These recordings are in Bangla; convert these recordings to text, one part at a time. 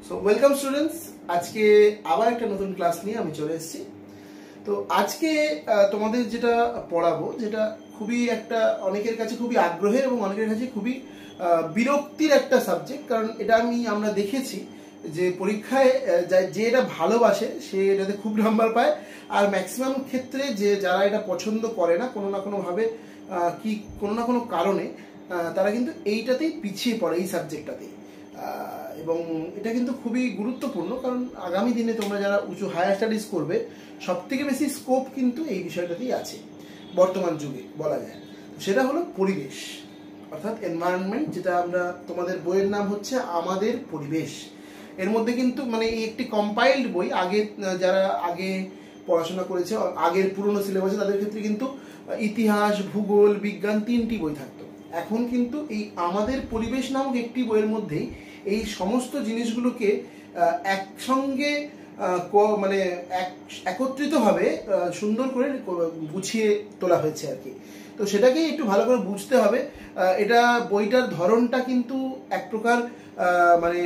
সো ওয়েলকাম স্টুডেন্টস, আজকে আবার একটা নতুন ক্লাস নিয়ে আমি চলে এসেছি। তো আজকে তোমাদের যেটা পড়াবো, যেটা খুবই একটা অনেকের কাছে খুবই আগ্রহের এবং অনেকের কাছে খুবই বিরক্তির একটা সাবজেক্ট। কারণ এটা আমরা দেখেছি যে পরীক্ষায় যে এটা ভালোবাসে সে এটাতে খুব নাম্বার পায়, আর ম্যাক্সিমাম ক্ষেত্রে যে যারা এটা পছন্দ করে না কোনো না কোনোভাবে কি কোনো না কোনো কারণে তারা কিন্তু এইটাতেই পিছিয়ে পড়ে, এই সাবজেক্টটাতেই। এবং এটা কিন্তু খুবই গুরুত্বপূর্ণ, কারণ আগামী দিনে তোমরা যারা উঁচু হায়ার স্টাডিজ করবে সব থেকে বেশি স্কোপ কিন্তু এই বিষয়টাতেই আছে বর্তমান যুগে বলা যায়। সেটা হলো পরিবেশ, অর্থাৎ এনভায়রনমেন্ট, যেটা আমরা তোমাদের বইয়ের নাম হচ্ছে আমাদের পরিবেশ। এর মধ্যে কিন্তু মানে এই একটি কম্পাইল্ড বই, আগে যারা আগে পড়াশোনা করেছে আগের পুরনো সিলেবাসে তাদের ক্ষেত্রে কিন্তু ইতিহাস, ভূগোল, বিজ্ঞান তিনটি বই থাকতো। এখন কিন্তু এই আমাদের পরিবেশ নামক একটি বইয়ের মধ্যেই এই সমস্ত জিনিসগুলোকে একসঙ্গে মানে একত্রিতভাবে সুন্দর করে গুছিয়ে তোলা হয়েছে আর কি। তো সেটাকেই একটু ভালো করে বুঝতে হবে। এটা বইটার ধরনটা কিন্তু এক প্রকার মানে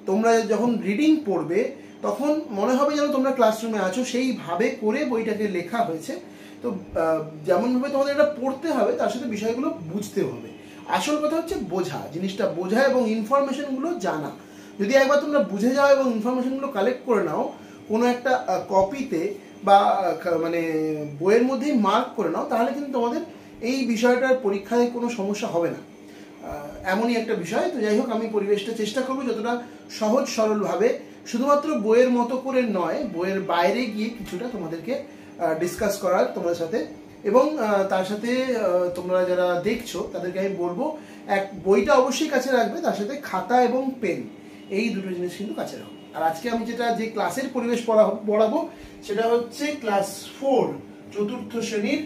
তোমরা যখন রিডিং পড়বে তখন মনে হবে যেন তোমরা ক্লাসরুমে আছো, সেইভাবে করে বইটাকে লেখা হয়েছে। তো যেমনভাবে তোমাদের এটা পড়তে হবে তার সাথে বিষয়গুলো বুঝতে হবে। আসল কথা হচ্ছে বোঝা, জিনিসটা বোঝা এবং ইনফরমেশনগুলো জানা। যদি একবার তোমরা বুঝে যাও এবং ইনফরমেশনগুলো কালেক্ট করে নাও কোনো একটা কপিতে বা মানে বইয়ের মধ্যেই মার্ক করে নাও, তাহলে কিন্তু তোমাদের এই বিষয়টার পরীক্ষায় কোনো সমস্যা হবে না। এমনই একটা বিষয়। তো যাই হোক, আমি পরিবেশটা চেষ্টা করবো যতটা সহজ সরলভাবে, শুধুমাত্র বইয়ের মতো করে নয়, বইয়ের বাইরে গিয়ে কিছুটা তোমাদেরকে ডিসকাস করার তোমাদের সাথে। এবং তার সাথে তোমরা যারা দেখছো তাদেরকে আমি বলবো বইটা অবশ্যই কাছে রাখবে, তার সাথে খাতা এবং পেন, এই দুটো জিনিস কিন্তু কাছে রাখো। আর আজকে আমি যে ক্লাসের পরিবেশ পড়াবো সেটা হচ্ছে ক্লাস 4 চতুর্থ শ্রেণীর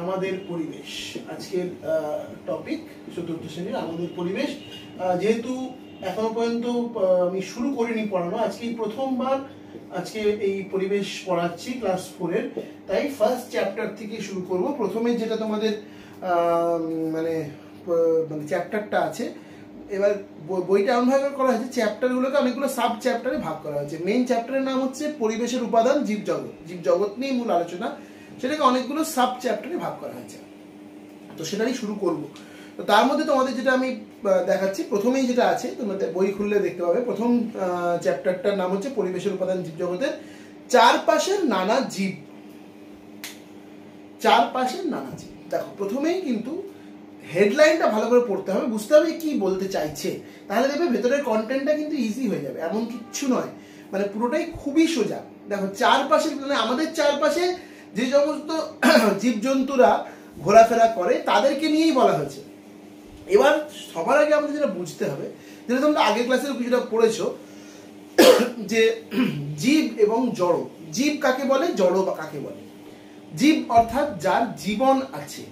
আমাদের পরিবেশ। আজকের টপিক চতুর্থ শ্রেণীর আমাদের পরিবেশ। যেহেতু এখনো পর্যন্ত আমি শুরু করিনি পড়ানো, আজকেই প্রথমবার আজকে এই পরিবেশ পড়াচ্ছি ক্লাস 4-এর, তাই ফার্স্ট চ্যাপ্টার থেকে শুরু করব। প্রথমে যেটা তোমাদের মানে চ্যাপ্টারটা আছে, এবার বইটা এমনভাবে করা হয়েছে চ্যাপ্টারগুলোকে অনেকগুলো সাব চ্যাপ্টারে ভাগ করা হয়েছে। মেইন চ্যাপ্টারের নাম হচ্ছে পরিবেশের উপাদান জীবজগৎ, জীবজগৎ নিয়ে মূল আলোচনা, সেটাকে অনেকগুলো সাব চ্যাপ্টারে ভাগ করা হয়েছে। তো সেটাই শুরু করব। তো তার মধ্যে তোমাদের যেটা আমি দেখাচ্ছি, প্রথমেই যেটা আছে তোমাদের বই খুললে দেখতে পাবে, প্রথম চ্যাপ্টারটার নাম হচ্ছে পরিবেশের উপাদান জীবজগতের চারপাশের নানা জীব। চারপাশের নানা জীব, দেখো প্রথমেই কিন্তু হেডলাইনটা ভালো করে পড়তে হবে, বুঝতে হবে কি বলতে চাইছে, তাহলে দেখবে ভেতরের কন্টেন্টটা কিন্তু ইজি হয়ে যাবে। এমন কিচ্ছু নয়, মানে পুরোটাই খুবই সোজা। দেখো চারপাশে মানে আমাদের চারপাশে যে সমস্ত জীবজন্তুরা ঘোরাফেরা করে তাদেরকে নিয়েই বলা হয়েছে। এবার সবার আগে আমাদের যেটা বুঝতে হবে, যেটা তোমরা আগের ক্লাসের কিছুটা পড়েছো, যে জীব এবং জড়। জীব কাকে বলে, জড় কাকে বলে? জীব অর্থাৎ যার জীবন আছে,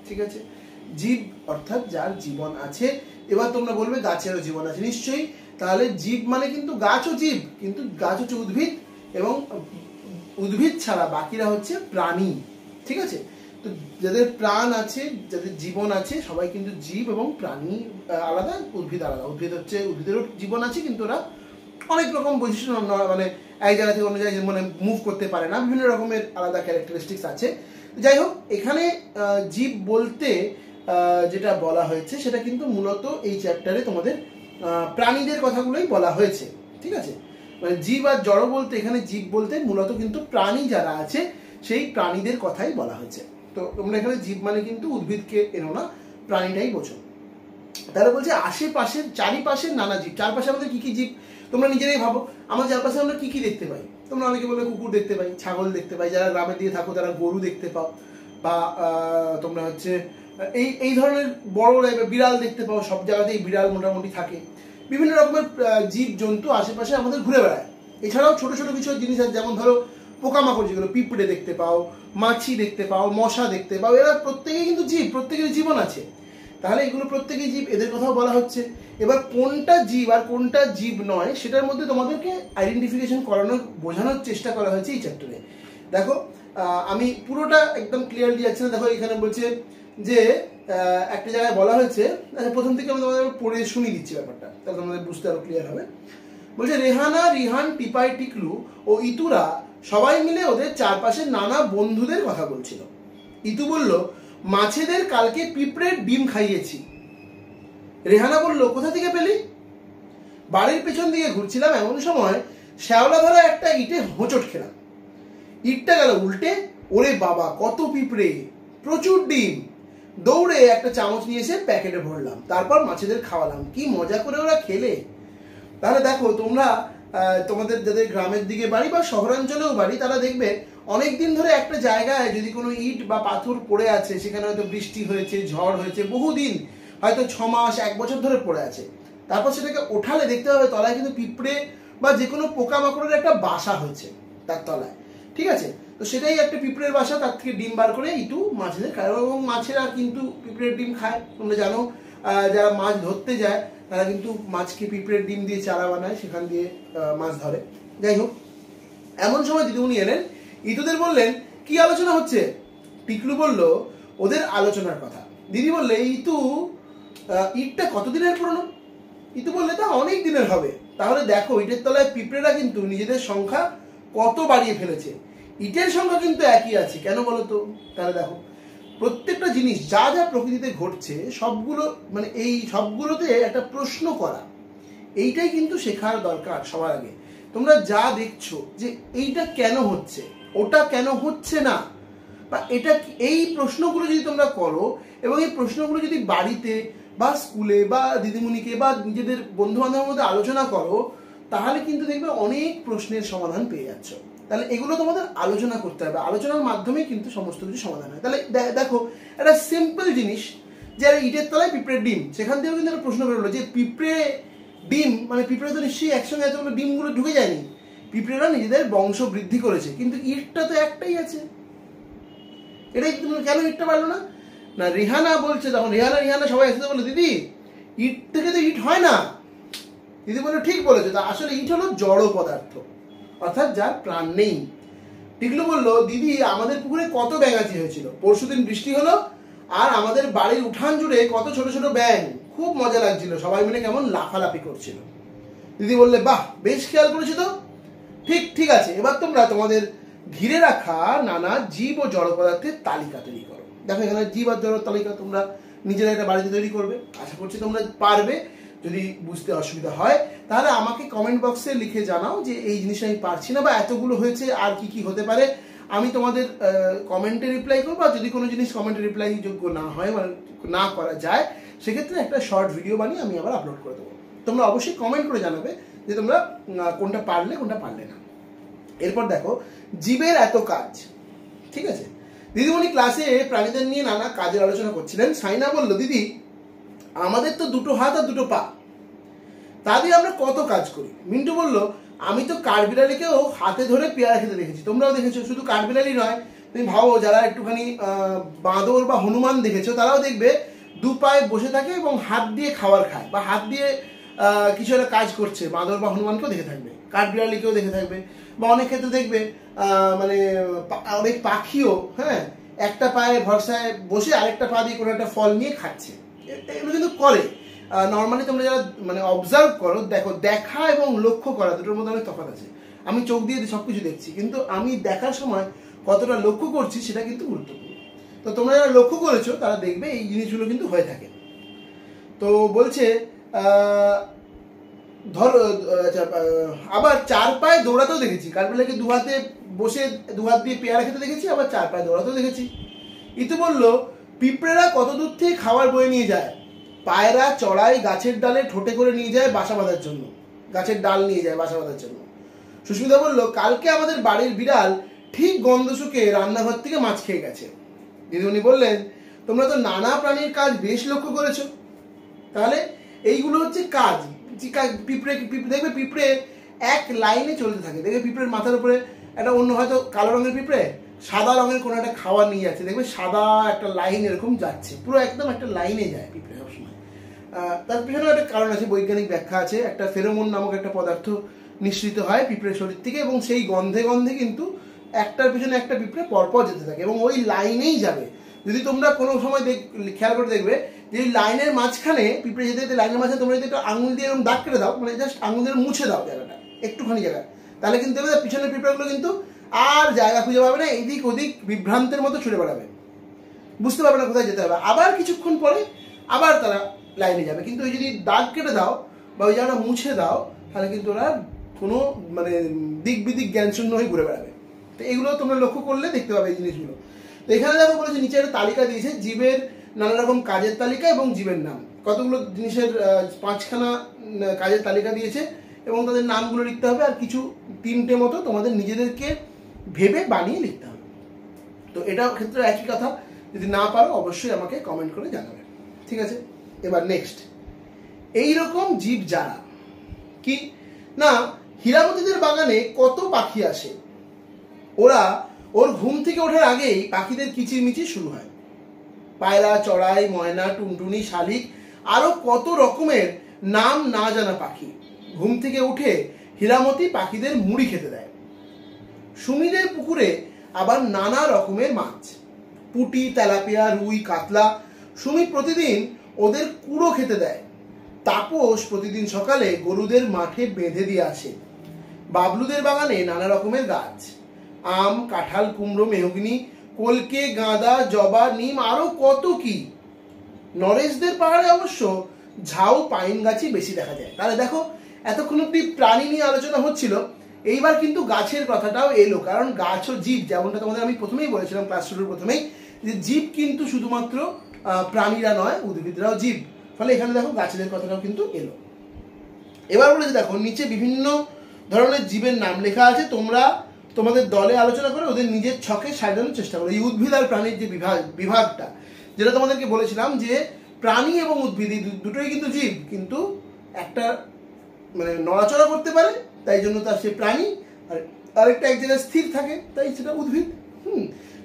ঠিক আছে? জীব অর্থাৎ যার জীবন আছে। এবার তোমরা বলবে গাছেরও জীবন আছে, নিশ্চয়ই। তাহলে জীব মানে কিন্তু গাছও জীব, কিন্তু গাছ হচ্ছে উদ্ভিদ, এবং উদ্ভিদ ছাড়া বাকিরা হচ্ছে প্রাণী, ঠিক আছে? তো যাদের প্রাণ আছে, যাদের জীবন আছে, সবাই কিন্তু জীব এবং প্রাণী আলাদা, উদ্ভিদ আলাদা। উদ্ভিদ হচ্ছে উদ্ভিদেরও জীবন আছে, কিন্তু ওরা অনেক রকম বৈশিষ্ট্য, মানে এক জায়গা থেকে অন্য জায়গায় মানে মুভ করতে পারে না, বিভিন্ন রকমের আলাদা ক্যারেক্টারিস্টিক্স আছে। যাই হোক, এখানে জীব বলতে যেটা বলা হয়েছে সেটা কিন্তু মূলত এই চ্যাপ্টারে তোমাদের প্রাণীদের কথাগুলোই বলা হয়েছে, ঠিক আছে? মানে জীব আর জড় বলতে, এখানে জীব বলতে মূলত কিন্তু প্রাণী যারা আছে সেই প্রাণীদের কথাই বলা হয়েছে। তো তোমরা এখানে জীব মানে কিন্তু উদ্ভিদকে এনো না, প্রাণীটাই বোঝো। তাহলে বলছে আশেপাশের চারিপাশের নানা জীব। চারপাশে আমাদের কি কি জীব তোমরা নিজেরাই ভাবো। আমার চারপাশে আমরা কি কি দেখতে পাই? তোমরা অনেকে বলে কুকুর দেখতে পাই, ছাগল দেখতে পাই, যারা গ্রামের দিকে থাকো তারা গরু দেখতে পাও, বা তোমরা হচ্ছে এই ধরনের বড় বিড়াল দেখতে পাও। সব জায়গাতেই বিড়াল মোটামুটি থাকে। বিভিন্ন রকমের জীব জন্তু আশেপাশে আমাদের ঘুরে বেড়ায়। এছাড়াও ছোট ছোট কিছু জিনিস আছে, যেমন ধরো পোকামাকড়, যেগুলো পিঁপড়ে দেখতে পাও, মাছি দেখতে পাও, মশা দেখতে পাও। এরা প্রত্যেকেই কিন্তু জীব, প্রত্যেকের জীবন আছে। তাহলে এগুলো প্রত্যেকেই জীব, এদের কথাও বলা হচ্ছে। এবার কোনটা জীব আর কোনটা জীব নয় সেটার মধ্যে তোমাদেরকে আইডেন্টিফিকেশন করানোর, বোঝানোর চেষ্টা করা হয়েছে এই চ্যাপ্টারে। দেখো আমি পুরোটা একদম ক্লিয়ারলি যাচ্ছে না। দেখো এখানে বলছে যে একটা জায়গায় বলা হয়েছে, প্রথম থেকে আমি তোমাদের পড়ে শুনিয়ে দিচ্ছি ব্যাপারটা, তাহলে তোমাদের বুঝতে আরো ক্লিয়ার হবে। বলছে রেহানা, রিহান, টিপাই, টিকলু ও ইতুরা সবাই মিলে ওদের চারপাশে নানা বন্ধুদের কথা বলছিল। ইতু বলল, মাছেদের কালকে পিঁপড়ের ডিম খাইয়েছি। রেহানা বলল, কোথা থেকে পেলি? বাড়ির পেছন দিকে ঘুরছিলাম, এমন সময় শ্যাওলা ধরা একটা ইটে হোঁচট খেলাম। ইটটা গেল উল্টে। ওরে বাবা, কত পিঁপড়ে, প্রচুর ডিম। দৌড়ে একটা চামচ নিয়ে এসে প্যাকেটে ভরলাম, তারপর মাছেদের খাওয়ালাম। কি মজা করে ওরা খেলে। তাহলে দেখো, তোমরা তোমাদের যাদের গ্রামের দিকে বাড়ি বা শহরাঞ্চলেও বাড়ি, তারা দেখবে অনেকদিন ধরে একটা জায়গায় যদি কোনো ইট বা পাথর পড়ে আছে, সেখানে হয়তো বৃষ্টি হয়েছে, ঝড় হয়েছে, বহুদিন, হয়তো 6 মাস 1 বছর ধরে পড়ে আছে, তারপর সেটাকে ওঠালে দেখতে হবে তলায় কিন্তু পিঁপড়ে বা যে কোনো পোকামাকড়ের একটা বাসা হয়েছে তার তলায়। ঠিক আছে, তো সেটাই একটা পিঁপড়ের বাসা, তার থেকে ডিম বার করে ইটু মাছেদের খায়। এবং মাছেরা কিন্তু পিঁপড়ের ডিম খায়। তোমরা জানো, যারা মাছ ধরতে যায় তারা কিন্তু মাছকে পিঁপড়ের ডিম দিয়ে চারা বানায়, সেখান দিয়ে মাছ ধরে। যাই হোক, এমন সময় দিদিমণি এলেন। ইতুদের বললেন, কি আলোচনা হচ্ছে? টিকলু বলল, ওদের আলোচনার কথা। দিদি বললে, ইতু, ইটটা কতদিনের পুরনো? ইতু বললে, তা অনেক দিনের হবে। তাহলে দেখো, ইটের তলায় পিঁপড়েরা কিন্তু নিজেদের সংখ্যা কত বাড়িয়ে ফেলেছে। ইটের সংখ্যা কিন্তু একই আছে, কেন বলো তো? তাহলে দেখো, প্রত্যেকটা জিনিস যা যা প্রকৃতিতে ঘটছে, সবগুলো মানে এই সবগুলোতে একটা প্রশ্ন করা, এইটাই কিন্তু শেখার দরকার সবার আগে। তোমরা যা দেখছো যে এইটা কেন হচ্ছে, ওটা কেন হচ্ছে না, বা এটা এই প্রশ্নগুলো যদি তোমরা করো, এবং এই প্রশ্নগুলো যদি বাড়িতে বা স্কুলে বা দিদিমণিকে বা নিজেদের বন্ধু বান্ধবের মধ্যে আলোচনা করো, তাহলে কিন্তু দেখবে অনেক প্রশ্নের সমাধান পেয়ে যাচ্ছ। তাহলে এগুলো তোমাদের আলোচনা করতে হবে, আলোচনার মাধ্যমে কিন্তু সমস্ত কিছু সমাধান হয়। তাহলে দেখো, একটা সিম্পল জিনিস, যে ইটের তলায় পিঁপড়ের ডিম, সেখান থেকেও কিন্তু একটা প্রশ্ন বেরোলো যে পিঁপড়ে ডিম, মানে পিঁপড়ে তো নিশ্চয়ই একসঙ্গে এতগুলো ডিমগুলো ঢুকে যায়নি, পিঁপড়েরা নিজেদের বংশ বৃদ্ধি করেছে, কিন্তু ইটটা তো একটাই আছে। এটাই কেন ইটটা পারলো না? না, রিহানা বলছে, তখন রিহানা সবাই একসাথে বললো, দিদি, ইট থেকে তো ইট হয় না। দিদি বললো, ঠিক বলেছো, তা আসলে ইট হলো জড় পদার্থ, অর্থাৎ যার প্রাণ নেই। টিকলু বললো, দিদি, আমাদের পুকুরে কত ব্যাঙাচি হয়েছিল, পরশুদিন বৃষ্টি হলো, আর আমাদের বাড়ির উঠান জুড়ে কত ছোট ছোট ব্যাঙ, খুব মজা লাগছিল, সবাই মিলে কেমন লাফালাফি করছিল। দিদি বললে, বাহ, বেশ খেয়াল করেছো তো। ঠিক আছে, এবার তোমরা তোমাদের ঘিরে রাখা নানা জীব ও জড় পদার্থের তালিকা তৈরি করো। দেখো, এখানে জীব আর জড় তালিকা তোমরা নিজেরা একটা বাড়িতে তৈরি করবে, আশা করছি তোমরা পারবে। যদি বুঝতে অসুবিধা হয় তাহলে আমাকে কমেন্ট বক্সে লিখে জানাও যে এই জিনিসটা আমি পারছি না, বা এতগুলো হয়েছে, আর কি কি হতে পারে। আমি তোমাদের কমেন্টে রিপ্লাই করবো, আর যদি কোনো জিনিস কমেন্টে রিপ্লাই যোগ্য না হয়, মানে না করা যায়, সেক্ষেত্রে একটা শর্ট ভিডিও বানিয়ে আমি আবার আপলোড করে দেবো। তোমরা অবশ্যই কমেন্ট করে জানাবে যে তোমরা কোনটা পারলে কোনটা পারলে না। এরপর দেখো, জীবের এত কাজ। ঠিক আছে, দিদিমণি ক্লাসে প্রাণীদের নিয়ে নানা কাজের আলোচনা করছিলেন। সাইনা বলল, দিদি, আমাদের তো 2 হাত আর 2 পা, তা দিয়ে আমরা কত কাজ করি। মিন্টু বলল, আমি তো কাঠবিড়ালিকেও হাতে ধরে পেয়ারা খেতে দেখেছি, তোমরাও দেখেছো। শুধু কাঠবিড়ালি নয়, তুমি ভাবো যারা একটুখানি বাঁদর বা হনুমান দেখেছো, তারাও দেখবে 2 পায়ে বসে থাকে এবং হাত দিয়ে খাবার খায়, বা হাত দিয়ে কিছু একটা কাজ করছে। বাঁদর বা হনুমানকেও দেখে থাকবে, কাঠবিড়ালিকেও দেখে থাকবে, বা অনেক ক্ষেত্রে দেখবে মানে অনেক পাখিও, হ্যাঁ, একটা পায়ে ভরসায় বসে আরেকটা পা দিয়ে কোনো একটা ফল নিয়ে খাচ্ছে। এগুলো কিন্তু করে। নর্মালি তোমরা যারা মানে অবজার্ভ করো, দেখো, দেখা এবং লক্ষ্য করা দুটোর মধ্যে অনেক তফাৎ আছে। আমি চোখ দিয়ে সবকিছু দেখছি, কিন্তু আমি দেখার সময় কতটা লক্ষ্য করছি সেটা কিন্তু গুরুত্বপূর্ণ। তো তোমরা যারা লক্ষ্য করেছো তারা দেখবে এই জিনিসগুলো কিন্তু হয়ে থাকে। তো বলছে, ধরো, আবার 4 পায়ে দৌড়াতেও দেখেছি, কাঠবিড়ালিকে 2 হাতে বসে 2 হাত দিয়ে পেয়ারা খেতে দেখেছি, আবার 4 পায়ে দৌড়াতেও দেখেছি। ইতু বলল, পিঁপড়েরা কত দূর থেকে খাবার বয়ে নিয়ে যায়। পায়রা চড়াই গাছের ডালে ঠোঁটে করে নিয়ে যায় বাসা বাঁধার জন্য, গাছের ডাল নিয়ে যায় বাসা বাঁধার জন্য। সুস্মিতা বলল, কালকে আমাদের বাড়ির বিড়াল ঠিক গন্ধ শুকে রান্নাঘর থেকে মাছ খেয়ে গেছে। দিদিমণি বললেন, তোমরা তো নানা প্রাণীর কাজ বেশ লক্ষ্য করেছো। তাহলে এইগুলো হচ্ছে কাজ। পিঁপড়ে দেখবে, পিঁপড়ে এক লাইনে চলতে থাকে। দেখবে পিঁপড়ের মাথার উপরে একটা অন্য হয়তো কালো রঙের পিঁপড়ে সাদা রঙের কোনো একটা খাবার নিয়ে যাচ্ছে, দেখবে সাদা একটা লাইন এরকম যাচ্ছে, পুরো একদম একটা লাইনে যায় পিঁপড়ে সবসময়। তার পিছনে একটা কারণ আছে, বৈজ্ঞানিক ব্যাখ্যা আছে। একটা ফেরোমন নামক একটা পদার্থ নিঃসৃত হয় পিঁপড়ের শরীর থেকে, এবং সেই গন্ধে গন্ধে কিন্তু একটার পিছনে একটা পিঁপড়ে পরপর যেতে থাকে এবং ওই লাইনেই যাবে। যদি তোমরা কোনো সময় খেয়াল করে দেখবে যে লাইনের মাঝখানে পিঁপড়ে যেতে যেতে লাইনের মাঝখানে তোমরা যদি একটা আঙুল দিয়ে এরকম দাগ কেটে দাও, মানে জাস্ট আঙুল দিয়ে মুছে দাও জায়গাটা, একটুখানি জায়গা, তাহলে কিন্তু দেখবে পিছনের পিঁপড়াগুলো কিন্তু আর জায়গা খুঁজে পাবে না, এদিক ওদিক বিভ্রান্তের মতো ছুটে বেড়াবে, বুঝতে পারবে না কোথায় যেতে হবে। আবার কিছুক্ষণ পরে আবার তারা লাইনে যাবে। কিন্তু ওই যদি দাগ কেটে দাও বা ওই জায়গাটা মুছে দাও, তাহলে কিন্তু ওরা কোনো মানে দিক বিদিক জ্ঞান শূন্য হয়ে ঘুরে বেড়াবে। তো এগুলো তোমরা লক্ষ্য করলে দেখতে পাবে এই জিনিসগুলো। তো এখানে দেখো বলেছে নিচে একটা তালিকা দিয়েছে, জীবের নানা রকম কাজের তালিকা এবং জীবের নাম, কতগুলো জিনিসের 5খানা কাজের তালিকা দিয়েছে এবং তাদের নামগুলো লিখতে হবে, আর কিছু 3টে মতো তোমাদের নিজেদেরকে ভেবে বানিয়ে লিখতে হবে। তো এটার ক্ষেত্রে একই কথা, যদি না পারো অবশ্যই আমাকে কমেন্ট করে জানাবে, ঠিক আছে। এবার নেক্সট, এইরকম জীব যারা কি না, হীরামতিদের বাগানে কত পাখি আসে, ওর ঘুম থেকে ওঠার আগেই পাখিদের কিচিরমিচির শুরু হয়। পায়রা, চড়াই, ময়না, টুনটুনি, শালিক, আরো কত রকমের নাম না জানা পাখি ঘুম থেকে উঠে হীরামতি পাখিদের মুড়ি খেতে দেয়। সুমিদের পুকুরে আবার নানা রকমের মাছ, পুঁটি, তেলাপিয়া, রুই, কাতলা, সুমি প্রতিদিন ওদের কুড়ো খেতে দেয়। তাপস প্রতিদিন সকালে গরুদের মাঠে বেঁধে দিয়ে আসে। বাবলুদের বাগানে নানা রকমের গাছ, আম, কাঁঠাল, কুমড়ো, মেহগিনি, কলকে, গাঁদা, জবা, নিম, আরো কত কি। নরেশদের পাহাড়ে অবশ্য ঝাউ, পাইন গাছই বেশি দেখা যায়। তাহলে দেখো এতক্ষণ অব্দি প্রাণী নিয়ে আলোচনা হচ্ছিল, এইবার কিন্তু গাছের কথাটাও এলো, কারণ গাছ ও জীব, যেমনটা তোমাদের আমি প্রথমেই বলেছিলাম ক্লাস শুরুর প্রথমেই, যে জীব কিন্তু শুধুমাত্র প্রাণীরা নয়, উদ্ভিদরাও জীব। ফলে এখানে দেখো গাছেদের কথাটাও কিন্তু এলো। এবার বলেছে দেখো নিচে বিভিন্ন ধরনের জীবের নাম লেখা আছে, তোমরা তোমাদের দলে আলোচনা করে ওদের নিজের ছকে সাজানোর চেষ্টা করো। এই উদ্ভিদ আর প্রাণীর যে বিভাগটা, যেটা তোমাদেরকে বলেছিলাম যে প্রাণী এবং উদ্ভিদ দুটোই কিন্তু জীব, কিন্তু একটা মানে নড়াচড়া করতে পারে তাই জন্য তার সে প্রাণী, আর আরেকটা এক জায়গায় স্থির থাকে তাই সেটা উদ্ভিদ।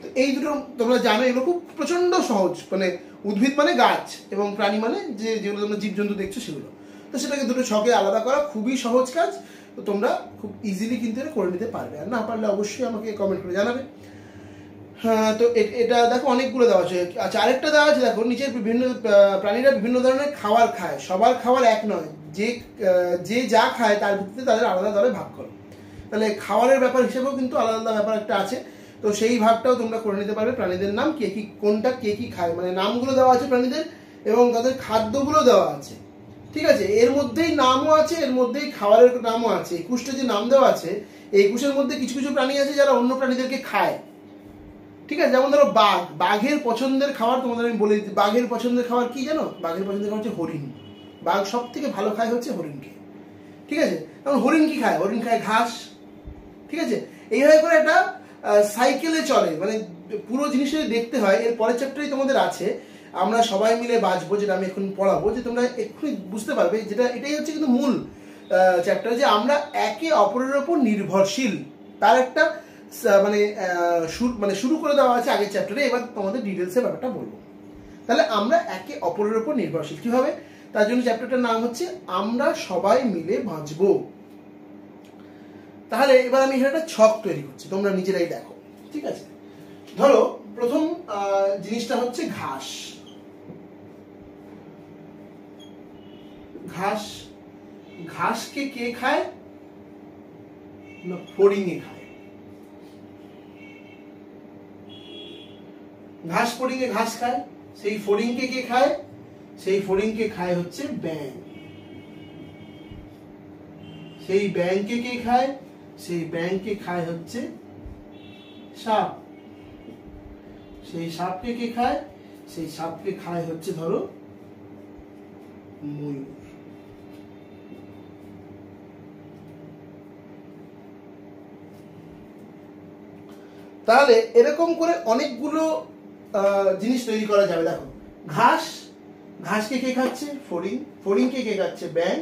তো এই দুটো তোমরা জানো, এগুলো খুব প্রচন্ড সহজ, মানে উদ্ভিদ মানে গাছ এবং প্রাণী মানে যেগুলো তোমরা জীবজন্তু দেখছো সেগুলো। তো সেটাকে দুটো ছকে আলাদা করা খুবই সহজ কাজ, তো তোমরা খুব ইজিলি কিন্তু এটা করে নিতে পারবে, আর না পারলে অবশ্যই আমাকে কমেন্ট করে জানাবে। হ্যাঁ, তো এটা দেখো অনেকগুলো দেওয়া আছে। আচ্ছা, আরেকটা দেওয়া আছে দেখো, নিচের বিভিন্ন প্রাণীরা বিভিন্ন ধরনের খাবার খায়, সবার খাবার এক নয়, যে যা খায় তার ভিত্তিতে তাদের আলাদা দলে ভাগ করো। তাহলে খাবারের ব্যাপার হিসেবেও কিন্তু আলাদা আলাদা ব্যাপার একটা আছে, তো সেই ভাগটাও তোমরা করে নিতে পারবে। প্রাণীদের নাম কে কি, কোনটা কে কি খায়, মানে নামগুলো দেওয়া আছে প্রাণীদের এবং তাদের খাদ্যগুলো দেওয়া আছে, ঠিক আছে। এর মধ্যেই নামও আছে, এর মধ্যেই খাবারের নামও আছে। 21টা যে নাম দেওয়া আছে, এই 21-এর মধ্যে কিছু কিছু প্রাণী আছে যারা অন্য প্রাণীদেরকে খায়, ঠিক আছে। যেমন ধরো বাঘ, বাঘের পছন্দের খাবার তোমাদের আমি বলে দিচ্ছি। বাঘের পছন্দের খাবার কি জানো? বাঘের পছন্দের খাবার হচ্ছে হরিণ। বাঘ সব থেকে ভালো খায় হচ্ছে হরিণকে, ঠিক আছে। কারণ হরিণ কি খায়? হরিণ খায় ঘাস, ঠিক আছে। এইভাবে করে একটা সাইকেলে চলে, মানে পুরো জিনিসটা দেখতে হয়। এর পরের চ্যাপ্টারই তোমাদের আছে আমরা সবাই মিলে বাঁচবো, যেটা আমি এখন পড়াবো, যে তোমরা এক্ষুনি বুঝতে পারবে, যেটা এটাই হচ্ছে কিন্তু মূল চ্যাপ্টার, যে আমরা একে অপরের ওপর নির্ভরশীল। তার একটা মানে শুরু করে দেওয়া আছে আগের চ্যাপ্টারে। এবার তোমাদের ডিটেলসে ব্যাপারটা বলবো। তাহলে আমরা একে অপরের ওপর নির্ভরশীল কিভাবে, তার জন্য চ্যাপ্টারটার নাম হচ্ছে আমরা সবাই মিলে বাঁচবো। তাহলে এবার আমি এখানে একটা ছক তৈরি করছি, তোমরা নিজেরাই দেখো, ঠিক আছে। ধরো প্রথম জিনিসটা হচ্ছে ঘাস। ঘাস, ঘাসকে কে খায় না? ফড়িংয়ে খায়। ঘাস ফড়িংয়ে ঘাস খায়, সেই ফড়িংকে কে খায়? সেই ফড়িংকে খায় হচ্ছে ব্যাঙ। সেই ব্যাঙকে কে খায়? সেই ব্যাঙকে খায় হচ্ছে সাপ। সেই সাপকে কে খায়? সেই সাপকে খায় হচ্ছে ধরো ময়ূর। তাহলে এরকম করে অনেকগুলো জিনিস তৈরি করা যাবে। দেখো ঘাস, ঘাসকে কে খাচ্ছে? ফড়িং। ফড়িংকে কে খাচ্ছে? ব্যাঙ।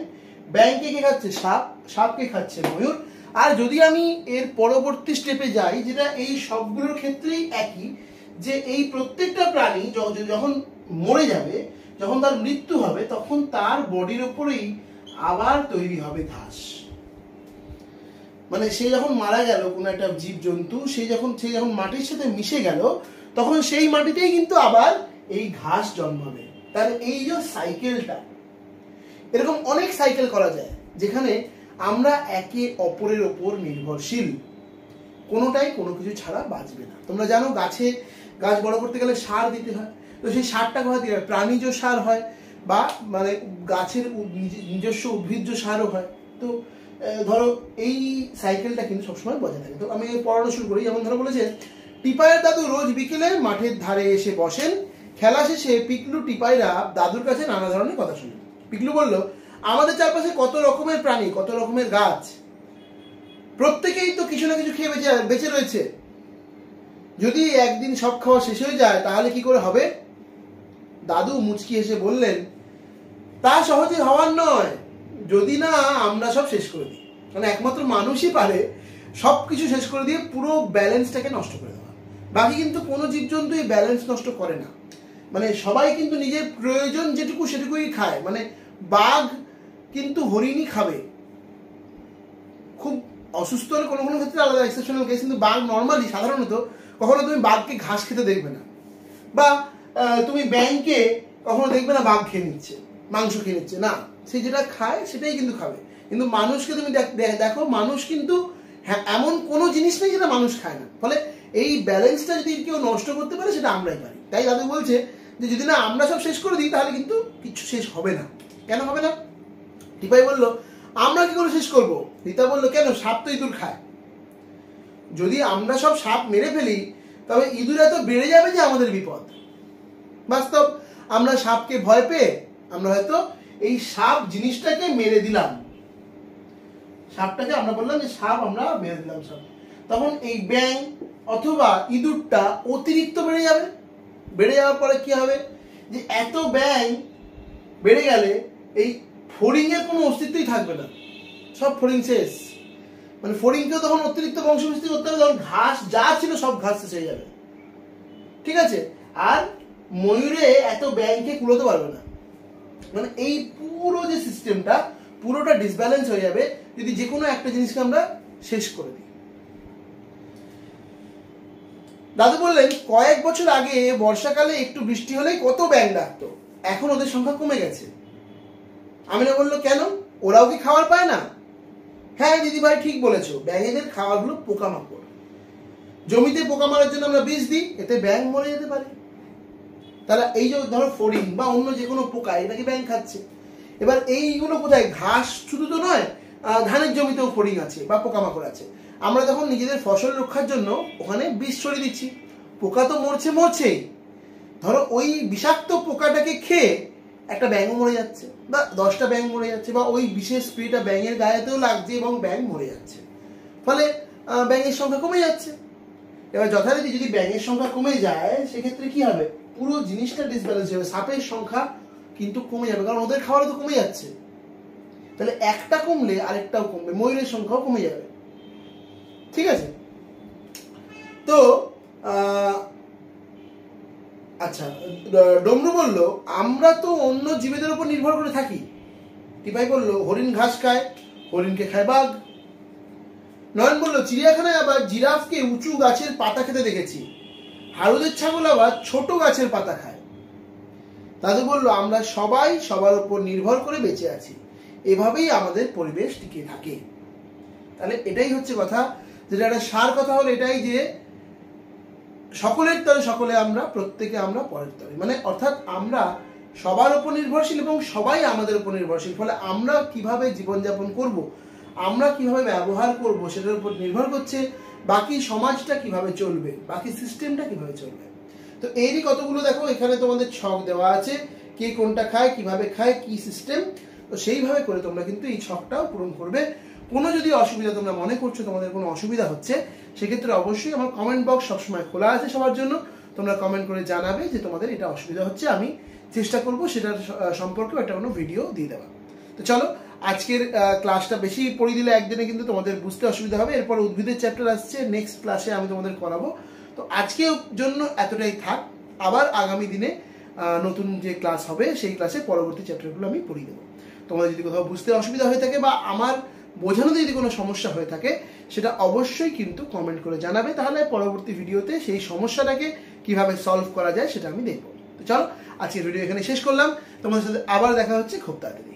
ব্যাঙকে কে খাচ্ছে? সাপ। সাপকে খাচ্ছে ময়ূর। আর যদি আমি এর পরবর্তী স্টেপে যাই, যেটা এই সবগুলোর ক্ষেত্রেই একই, যে এই প্রত্যেকটা প্রাণী যখন মরে যাবে, যখন তার মৃত্যু হবে, তখন তার বডির উপরেই আবার তৈরি হবে ঘাস। মানে সে যখন মারা গেল, কোনো একটা জীবজন্তু, সে যখন মাটির সাথে মিশে গেল, তখন সেই মাটিতেই কিন্তু আবার এই ঘাস জন্মাবে। তাহলে এই যে সাইকেলটা, এরকম অনেক সাইকেল করা যায় যেখানে আমরা একে অপরের ওপর নির্ভরশীল, কোনোটাই কোনো কিছু ছাড়া বাঁচবে না। তোমরা জানো গাছ বড় করতে গেলে সার দিতে হয়, তো সেই সারটা কোথা থেকে হয়? প্রাণীজ সার হয় বা মানে গাছের নিজস্ব উদ্ভিজ্জ সারও হয়। তো ধরো এই সাইকেলটা কিন্তু সবসময় বজায় থাকে। তো আমি পড়ানো শুরু করি। যেমন ধরো বলেছে, টিপাইয়ের দাদু রোজ বিকেলে মাঠের ধারে এসে বসেন, খেলা শেষে পিকলু টিপাইরা দাদুর কাছে নানা ধরনের কথা শুনে। পিকলু বলল, আমাদের চারপাশে কত রকমের প্রাণী, কত রকমের গাছ, প্রত্যেকেই তো কিছু না কিছু খেয়ে বেঁচে রয়েছে। যদি একদিন সব খাওয়া শেষ হয়ে যায় তাহলে কি করে হবে? দাদু মুচকি এসে বললেন, তা সহজে হওয়ার নয়, যদি না আমরা সব শেষ করে দিই। মানে একমাত্র মানুষই পারে সব কিছু শেষ করে দিয়ে পুরো ব্যালেন্সটাকে নষ্ট করে দেওয়া। বাকি কিন্তু কোনো জীবজন্তু এই ব্যালেন্স নষ্ট করে না। মানে সবাই কিন্তু নিজের প্রয়োজন যেটুকু সেটুকুই খায়। মানে বাঘ কিন্তু হরিণই খাবে, খুব অসুস্থ হলে কোনো কোনো ক্ষেত্রে আলাদা এক্সেপশনাল কেস, কিন্তু বাঘ নর্মালি সাধারণত কখনো তুমি বাঘকে ঘাস খেতে দেখবে না, বা তুমি ব্যাঙকে কখনো দেখবে না বাঘ খেয়ে নিচ্ছে, মাংস খেয়ে নিচ্ছে না, সে যেটা খায় সেটাই কিন্তু খাবে। কিন্তু মানুষকে তুমি দেখো, মানুষ কিন্তু এমন কোনো জিনিস নেই যেটা মানুষ খায় না। ফলে এই ব্যালেন্সটা যদি কেউ নষ্ট করতে পারে সেটা আমরাই পারি। তাই দাদু বলছে যে যদি না আমরা সব শেষ করে দিই তাহলে কিন্তু কিছু শেষ হবে না। কেন হবে না? টিপাই বলল, আমরা কি করে শেষ করবো? রীতা বলল, কেন, সাপ তো ইঁদুর খায়। যদি আমরা সব সাপ মেরে ফেলি তবে ইঁদুর এত বেড়ে যাবে যে আমাদের বিপদ। বাস্তব, আমরা সাপকে ভয় পেয়ে আমরা হয়তো এই সাপ জিনিসটাকে মেরে দিলাম, সাপটাকে আমরা বললাম যে সাপ, আমরা মেরে দিলাম সাপ, তখন এই ব্যাঙ অথবা ইঁদুরটা অতিরিক্ত বেড়ে যাবে। বেড়ে যাওয়ার পরে কি হবে? যে এত ব্যাঙ বেড়ে গেলে এই ফড়িংয়ের কোনো অস্তিত্বই থাকবে না, সব ফড়িং শেষ। মানে ফড়িংকেও তখন অতিরিক্ত বংশবৃদ্ধি করতে হবে, তখন ঘাস যা ছিল সব ঘাস শেষ হয়ে যাবে। ঠিক আছে? আর ময়ূরে এত ব্যাঙকে কুলোতে পারবে না। মানে এই পুরো যে সিস্টেমটা পুরোটা ডিসব্যালেন্স হয়ে যাবে যদি যে কোনো একটা জিনিসকে আমরা শেষ করে দিই। দাদু বললেন, কয়েক বছর আগে বর্ষাকালে একটু বৃষ্টি হলেই কত ব্যাঙ ডাকতো, এখন ওদের সংখ্যা কমে গেছে। আমিনা বলল, কেন, ওরাও কি খাবার পায় না? হ্যাঁ দিদি ভাই, ঠিক বলেছো, ব্যাঙেদের খাবার হলো পোকামাকড়। জমিতে পোকা মারার জন্য আমরা বীজ দিই, এতে ব্যাঙ মরে যেতে পারে। তাহলে এই যে ধরো ফড়িং বা অন্য যে কোনো পোকা, এটাকে ব্যাঙ খাচ্ছে। এবার এইগুলো কোথায়? ঘাস শুধু তো নয়, ধানের জমিতেও ফড়িং আছে বা পোকামাকড় আছে। আমরা তখন নিজেদের ফসল রক্ষার জন্য ওখানে বিষ ছড়িয়ে দিচ্ছি, পোকা তো মরছেই। ধরো ওই বিষাক্ত পোকাটাকে খেয়ে একটা ব্যাঙও মরে যাচ্ছে, বা 10টা ব্যাঙ মরে যাচ্ছে, বা ওই বিশেষ স্প্রেটা ব্যাঙের গায়েতেও লাগছে এবং ব্যাঙ মরে যাচ্ছে। ফলে ব্যাঙের সংখ্যা কমে যাচ্ছে। এবার যথারীতি যদি ব্যাঙের সংখ্যা কমে যায় সেক্ষেত্রে কি হবে? পুরো জিনিসটা ডিসব্যালেন্স হবে, সাপের সংখ্যা কিন্তু কমে যাবে, কারণ ওদের খাবার তো কমে যাচ্ছে। তাহলে একটা কমলে আরেকটাও কমবে, ময়ূরের সংখ্যাও কমে যাবে। ঠিক আছে? তো আচ্ছা, ডমরু বলল, আমরা তো অন্য জীবেদের উপর নির্ভর করে থাকি। টিপাই বলল, হরিণ ঘাস খায়, হরিণকে খায় বাঘ। নয়ন বলল, চিড়িয়াখানায় আবার জিরাফকে উঁচু গাছের পাতা খেতে দেখেছি, হারুদের ছাগল আবার ছোট গাছের পাতা খায়। দাদু বলল, আমরা সবাই সবার উপর নির্ভর করে বেঁচে আছি, এভাবেই আমাদের পরিবেশ টিকে থাকে। তাহলে এটাই হচ্ছে কথা, যেটা একটা সার কথা হলো এটাই যে সকলের তরে সকলে আমরা, প্রত্যেকে আমরা পরের তরে। মানে অর্থাৎ আমরা সবার উপর নির্ভরশীল এবং সবাই আমাদের উপর নির্ভরশীল। ফলে আমরা কিভাবে জীবনযাপন করব, আমরা কিভাবে ব্যবহার করব, সেটার উপর নির্ভর করছে বাকি সমাজটা কিভাবে চলবে, বাকি সিস্টেমটা কিভাবে চলবে। তো এরই কতগুলো দেখো এখানে তোমাদের ছক দেওয়া আছে, কে কোনটা খায়, কিভাবে খায়, কি সিস্টেম। তো সেইভাবে করে তোমরা কিন্তু এই ছকটাও পূরণ করবে। কোনো যদি অসুবিধা তোমরা মনে করছো, তোমাদের কোনো অসুবিধা হচ্ছে, সেক্ষেত্রে অবশ্যই আমার কমেন্ট বক্স সবসময় খোলা আছে সবার জন্য। তোমরা কমেন্ট করে জানাবে যে তোমাদের এটা অসুবিধা হচ্ছে, আমি চেষ্টা করব সেটার সম্পর্কে একটা কোনো ভিডিও দিয়ে দেওয়া। তো চলো, আজকের ক্লাসটা বেশি পড়িয়ে দিলে একদিনে কিন্তু তোমাদের বুঝতে অসুবিধা হবে। এরপর উদ্ভিদের চ্যাপ্টার আসছে, নেক্সট ক্লাসে আমি তোমাদের করাবো। তো আজকের জন্য এতটাই থাক, আবার আগামী দিনে নতুন যে ক্লাস হবে সেই ক্লাসে পরবর্তী চ্যাপ্টারগুলো আমি পড়িয়ে দেবো। তোমাদের যদি কোথাও বুঝতে অসুবিধা হয়ে থাকে বা আমার বোঝানোতে যদি কোনো সমস্যা হয়ে থাকে, সেটা অবশ্যই কিন্তু কমেন্ট করে জানাবে, তাহলে পরবর্তী ভিডিওতে সেই সমস্যাটাকে কিভাবে সলভ করা যায় সেটা আমি দেখবো। তো চলো, আজকের ভিডিও এখানে শেষ করলাম। তোমাদের সাথে আবার দেখা হচ্ছে খুব তাড়াতাড়ি।